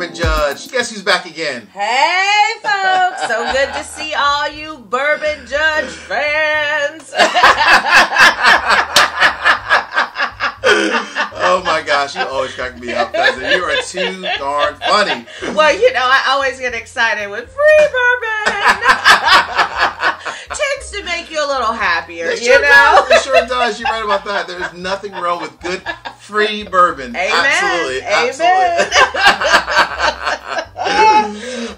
Bourbon Judge. Guess who's back again? Hey, folks. So good to see all you Bourbon Judge fans. Oh my gosh, you always crack me up, cousin. You are too darn funny. Well, you know, I always get excited with free bourbon. Tends to make you a little happier, It you sure know? does. It sure does. You're right about that. There's nothing wrong with good free bourbon. Amen. Absolutely. Amen.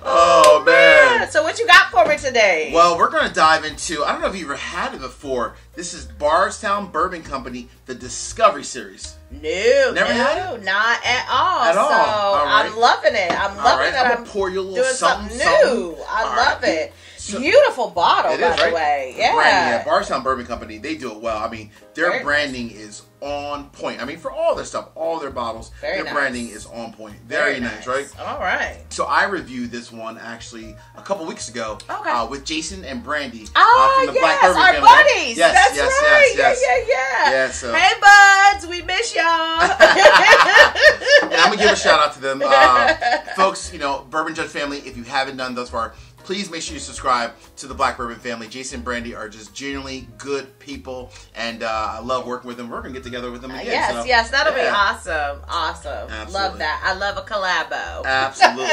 Oh, man. So what you got for me today? Well, we're going to dive into, I don't know if you've ever had it before. This is Bardstown Bourbon Company, the Discovery Series. No, Never had it? Not at all. At all. So All right. I'm loving it. I'm loving that I'm I'm going to pour you a little doing something new. something. I All love right. it. So- Beautiful bottle, It by is, right? the way. The branding, Yeah. Bardstown Bourbon Company, they do it well. I mean, their Very branding is on point. I mean, for all their stuff, all their bottles, Very their nice. branding is on point. Very nice, right? All right. So I reviewed this one actually a couple weeks ago with Jason and Brandy Oh, from the yes, Black Bourbon our family. buddies. Yes, That's yes, right. yes, yes. Yeah. Yeah, so- Hey, buds, we miss y'all. And I'm gonna give a shout out to them, folks. You know, Bourbon Judge family. If you haven't done thus far, please make sure you subscribe to the Black Bourbon family. Jason and Brandy are just genuinely good people, and I love working with them. We're gonna get together with them again. Yes, that'll be yeah. awesome. Absolutely. Love that. I love a collabo. Absolutely.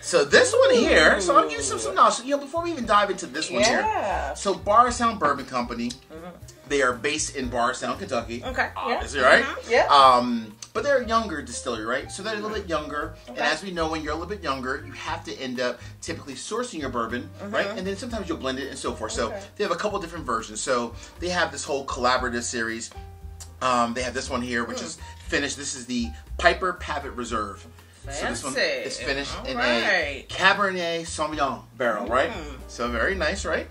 So this one here, so I'll give you some knowledge. You know, before we even dive into this one here. So Bardstown Bourbon Company, they are based in Bardstown, Kentucky. Okay. Obviously, right? Yeah. But they're a younger distillery, right? So they're a little bit younger. And as we know, when you're a little bit younger, you have to end up typically sourcing your bourbon, right? And then sometimes you'll blend it and so forth. So they have a couple different versions. So they have this whole collaborative series. They have this one here, which is finished. This is the Piper Pavitt Reserve. Fancy. So this one is finished in a Cabernet Sauvignon barrel, right? So very nice, right?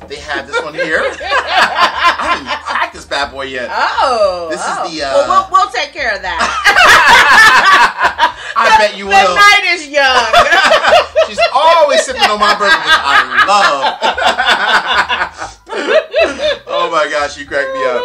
They have this one here. I haven't even cracked this bad boy yet. This is the. Well, we'll take care of that. I bet you will. The night is young. She's always sipping on my bourbon, which I love. Oh my gosh, you cracked me up.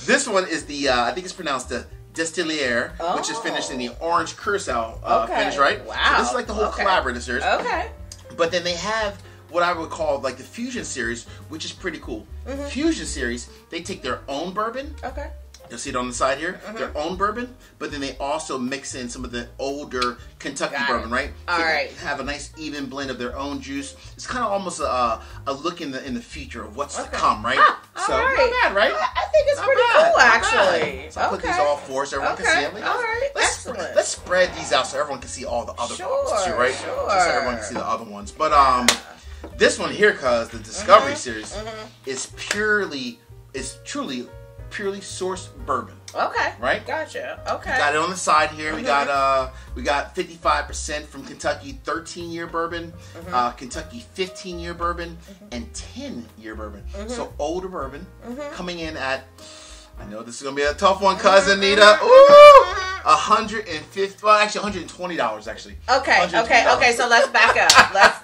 This one is the. I think it's pronounced the Distillère, which is finished in the orange curacao finish, right? Wow. So this is like the whole collaborative series. Okay. But then they have what I would call like the Fusion series, which is pretty cool. Fusion series, they take their own bourbon. Okay. You'll see it on the side here. Their own bourbon, but then they also mix in some of the older Kentucky bourbon, right? All right. They have a nice even blend of their own juice. It's kind of almost a look in the future of what's to come, right? So all right. not bad, right? I think it's Not pretty bad, cool, not actually. bad. So I put these all four so everyone can see them. All right. Excellent. Let's spread these out so everyone can see all the other bottles too, right? Sure. Just so everyone can see the other ones. But this one here, cause the Discovery series is truly purely sourced bourbon. Okay. Right? Gotcha. Okay. Got it on the side here. We got 55% from Kentucky 13-year bourbon, Kentucky 15-year bourbon, and 10-year bourbon. So older bourbon coming in at, I know this is gonna be a tough one, cousin Nita. Ooh, $150. Well, actually, $120 actually. Okay. So let's back up.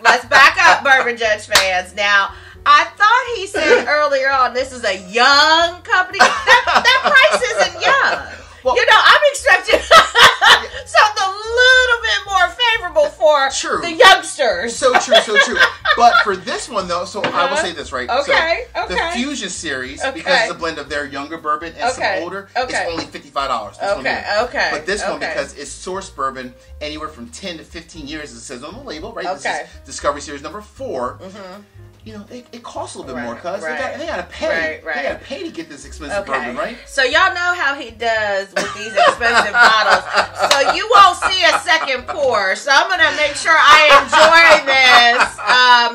Let's back up, Bourbon Judge fans. Now, I thought he said earlier on this is a young company. That price isn't young. Well, you know, I'm expecting something a little bit more favorable for the youngsters. So true. But for this one though, so I will say this, right? Okay. So the Fusion series, because it's a blend of their younger bourbon and some older, it's only $55. Okay. But this one, because it's sourced bourbon anywhere from 10 to 15 years, as it says on the label, right? This is Discovery Series number 4. You know, it costs a little bit more because they gotta pay. They gotta pay to get this expensive bourbon, right? So y'all know how he does with these expensive bottles. So you won't see a second pour. So I'm gonna make sure I enjoy this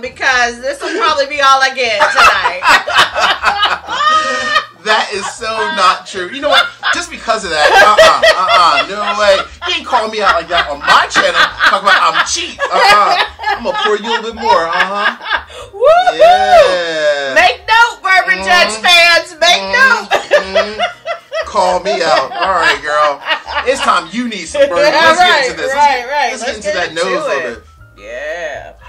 because this will probably be all I get tonight. That is so not true. You know what? Just because of that, no way. You ain't call me out like that on my channel. Talk about I'm cheap. I'm gonna pour you a little bit more. Woo! Yeah. Make note, Bourbon Judge fans. Make note. Call me out. All right, girl. It's time you need some bourbon. Let's get into this. Let's get into that nose a little bit. Yeah.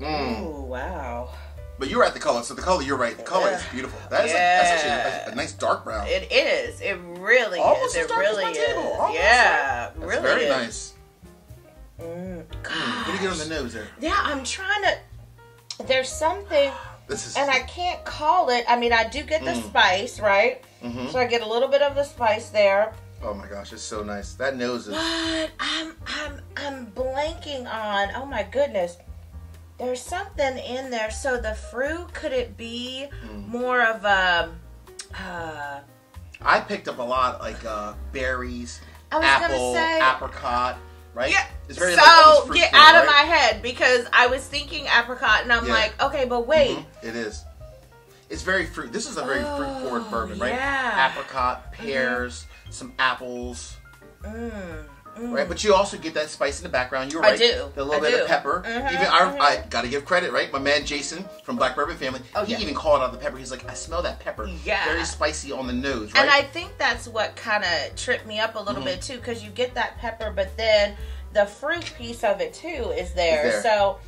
Ooh, wow. But you're at the color, so the color, you're right. The color is beautiful. That's actually a nice dark brown. It is. It really Almost is. as dark as my table. Almost, Yeah. That's really very is. nice. What do you get on the nose there? Yeah, I'm trying to. There's something, and I can't call it. I mean, I do get the spice, right? So I get a little bit of the spice there. Oh my gosh, it's so nice. That nose is. But I'm blanking on. Oh my goodness, there's something in there. So the fruit, could it be more of a? I picked up a lot like berries, I was apple, gonna say, apricot, right? Yeah. It's very so like almost fruit get fruit, out of right? my head, because I was thinking apricot, and I'm like, okay, but wait. It is. It's very fruit. This is a very fruit-forward bourbon, right? Yeah. Apricot, pears, some apples. Right, but you also get that spice in the background. You're right. I do. A little bit of pepper. Even I got to give credit, right? My man Jason from Black Bourbon Family. He even called out the pepper. He's like, I smell that pepper. Yeah. Very spicy on the nose, right? And I think that's what kind of tripped me up a little bit too, because you get that pepper, but then the fruit piece of it too is there. So,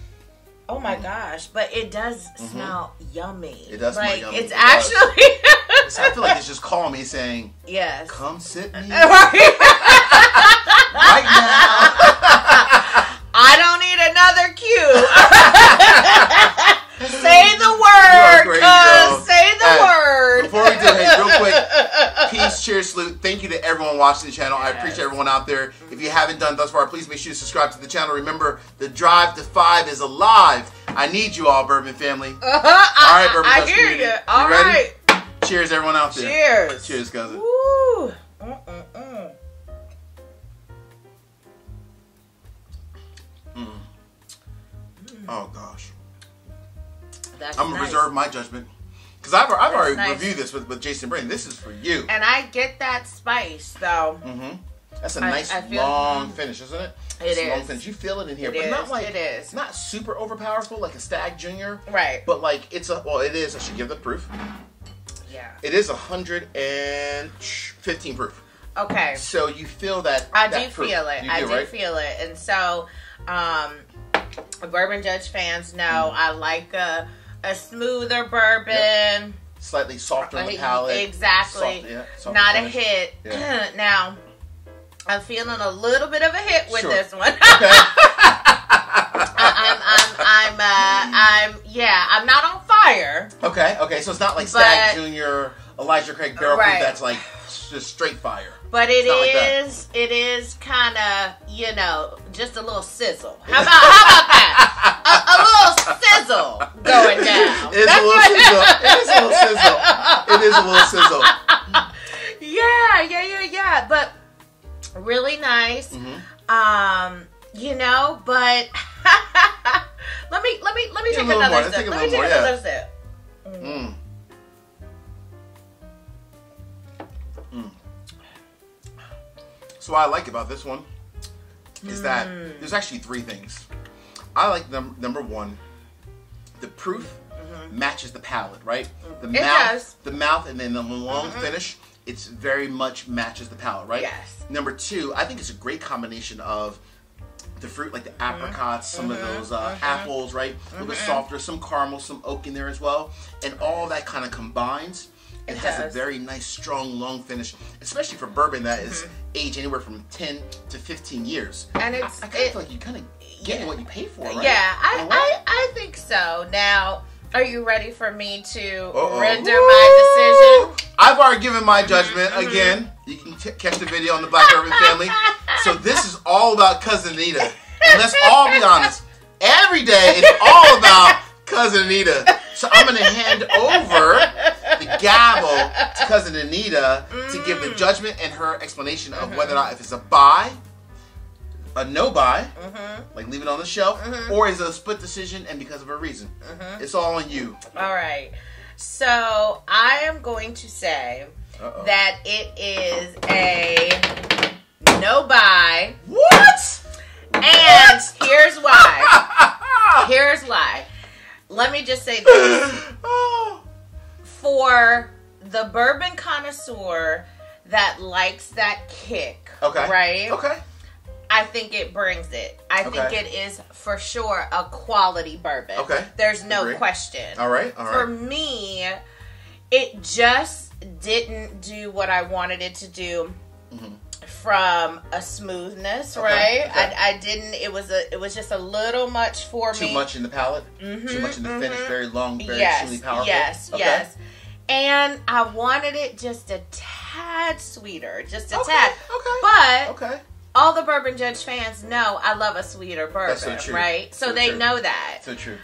oh my gosh, but it does smell yummy. It does smell yummy. It's actually. So I feel like it's just calling me saying, yes. Come sit me Right now. I don't need another cue. Say the word. Say the word. Before we do, hey, real quick, peace, cheers, salute. Thank you to everyone watching the channel. I appreciate everyone out there. If you haven't done thus far, please make sure to subscribe to the channel. Remember, the drive to 5 is alive. I need you all, Bourbon family. All right, Bourbon I hear you. All ready? right. Cheers, everyone out there. Cheers. Cheers, cousin. Woo. Oh gosh. That's I'm gonna nice. reserve my judgment because I've already nice. reviewed this with Jason Brain. This is for you. And I get that spice, though. That's a nice long finish, isn't it? It is. Long finish. You feel it in here, but not like not super overpowerful like a Stag Junior. Right. But like it is. I should give the proof. Yeah. It is 115 proof. Okay. So you feel that? I that do proof. feel it. I do feel it, and so, Bourbon Judge fans know I like a smoother bourbon. Yep. Slightly softer on the palate. Exactly. Soft not finish. a hit. Yeah. Now, I'm feeling a little bit of a hit with this one. Okay. I'm not on fire. Okay. So it's not like Stag Junior, Elijah Craig Barrel Proof that's like just straight fire. But it is kind of, just a little sizzle. How about that? A little sizzle going down. It is a little sizzle. Yeah. But really nice. But let me take another sip. Let me take another sip. So what I like about this one is that there's actually 3 things. I like number 1, the proof matches the palate, right? The mouth, and then the long finish. It's very much matches the palate, right? Yes. Number 2, I think it's a great combination of the fruit, like the apricots, some of those apples, right? A little bit softer, some caramel, some oak in there as well, and all that kind of combines. It has a very nice, strong, long finish, especially for bourbon that is aged anywhere from 10 to 15 years. And I kind of feel like you kind of get what you pay for, right? Yeah, I think so. Now, are you ready for me to render my decision? I've already given my judgment. Again, you can catch the video on the Black Bourbon Family. So this is all about Cousin Anita. And let's all be honest. Every day, it's all about Cousin Anita. So I'm going to hand over the gavel to Cousin Anita to give the judgment and her explanation of whether or not if it's a buy, a no buy, like leave it on the shelf, or is it a split decision and because of a reason. It's all on you. All right. So I am going to say that it is a no buy. What? And here's why. Here's why. Let me just say this. For the bourbon connoisseur that likes that kick, right? Okay. I think it brings it. I think it is for sure a quality bourbon. Okay. There's no question. All right. For me, it just didn't do what I wanted it to do from a smoothness, Okay, right? okay. I didn't. It was just a little much for me. Too much in the palate. Mm-hmm, Too much in the finish. Very long. Very yes, extremely powerful. Yes. Okay. Yes. And I wanted it just a tad sweeter, just a Okay, tad. okay. But Okay. all the Bourbon Judge fans know I love a sweeter bourbon, That's so true. right? So So they true. know that. So true.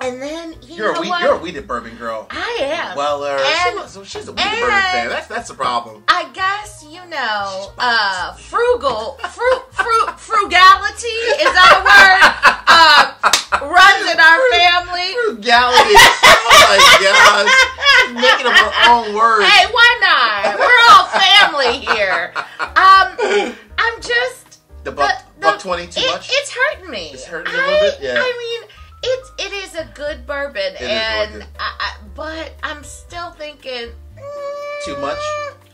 And then You're know what? You're a weeded bourbon girl. I am. Weller. And- She's a weeded bourbon fan. That's the problem. I guess frugality is that a word? Runs in our family. Frugality. Oh my gosh. She's making up her own words. Hey, why not? We're all family here. I'm just The buck 20 too much? It's hurting me. It's hurting you a little bit? Yeah. I mean, it is a good bourbon, It is and really good. but I'm still thinking Too much?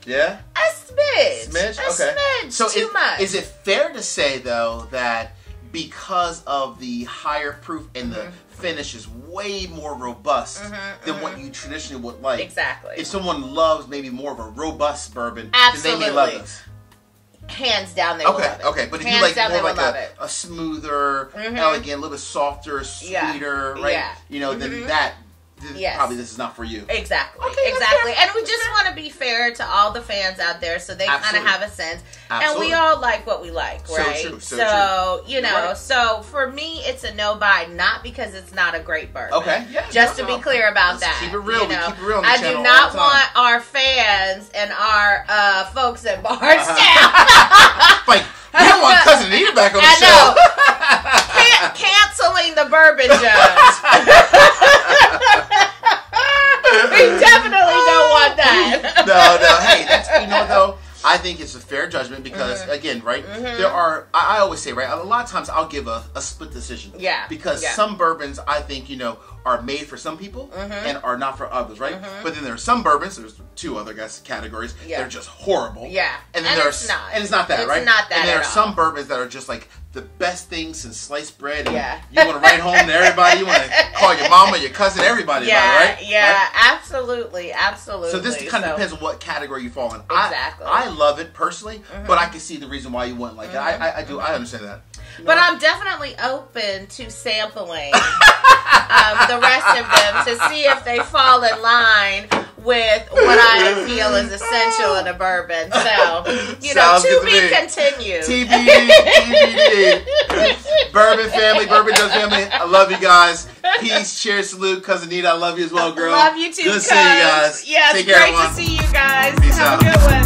Yeah? a smidge. Smidge? A Okay. smidge. So too much. is it fair to say, though, that because of the higher proof and the finish is way more robust than what you traditionally would like? Exactly. If someone loves maybe more of a robust bourbon, Absolutely. then they may love this. Hands down, they will love it. Okay, but if Hands you like down, more they will like love it. a smoother, elegant, a little bit softer, Yeah. sweeter, right? Yeah. You know, then Yes. probably this is not for you. Exactly. Okay, that's exactly. fair. And we just want to be fair to all the fans out there so they kind of Absolutely. have a sense. Absolutely. And we all like what we like, So right? true, so you know, Right. so for me, it's a no buy, not because it's not a great bourbon. Okay, yeah. Just to be clear about Let's that. keep it real. You We know? keep it real on the I channel do all not the time. want our fans and our folks at Bardstown Like, you don't want Cousin Anita back on the I show. know. Canceling the Bourbon Judge. We definitely don't want that. No. Hey, that's, you know what, though? I think it's a fair judgment because, again, right, there are, I always say, right, a lot of times I'll give a split decision. Yeah. Because Yeah. some bourbons, I think, are made for some people and are not for others, right? But then there are some bourbons, there's two other categories, Yeah. that are just horrible. Yeah. And then And there's it's not. And it's not that, It's right? not that And there at are all. some bourbons that are just like the best thing since sliced bread. And Yeah. you want to write home to everybody. You want to call your mama, your cousin, everybody about it, right? Yeah, Right? absolutely. So this kind of depends on what category you fall in. Exactly. I love it personally, but I can see the reason why you wouldn't like it. I do. I understand that. But I'm definitely open to sampling the rest of them to see if they fall in line with what I feel is essential in a bourbon. So, Sounds to good to be me. continued. TBD. Bourbon family, Bourbon Judge family. I love you guys. Peace, cheers, salute, Cousin Nita. I love you as well, girl. Love you too, Good seeing you guys. Yes, Take care, great everyone. to see you guys. Peace Have out. a good one.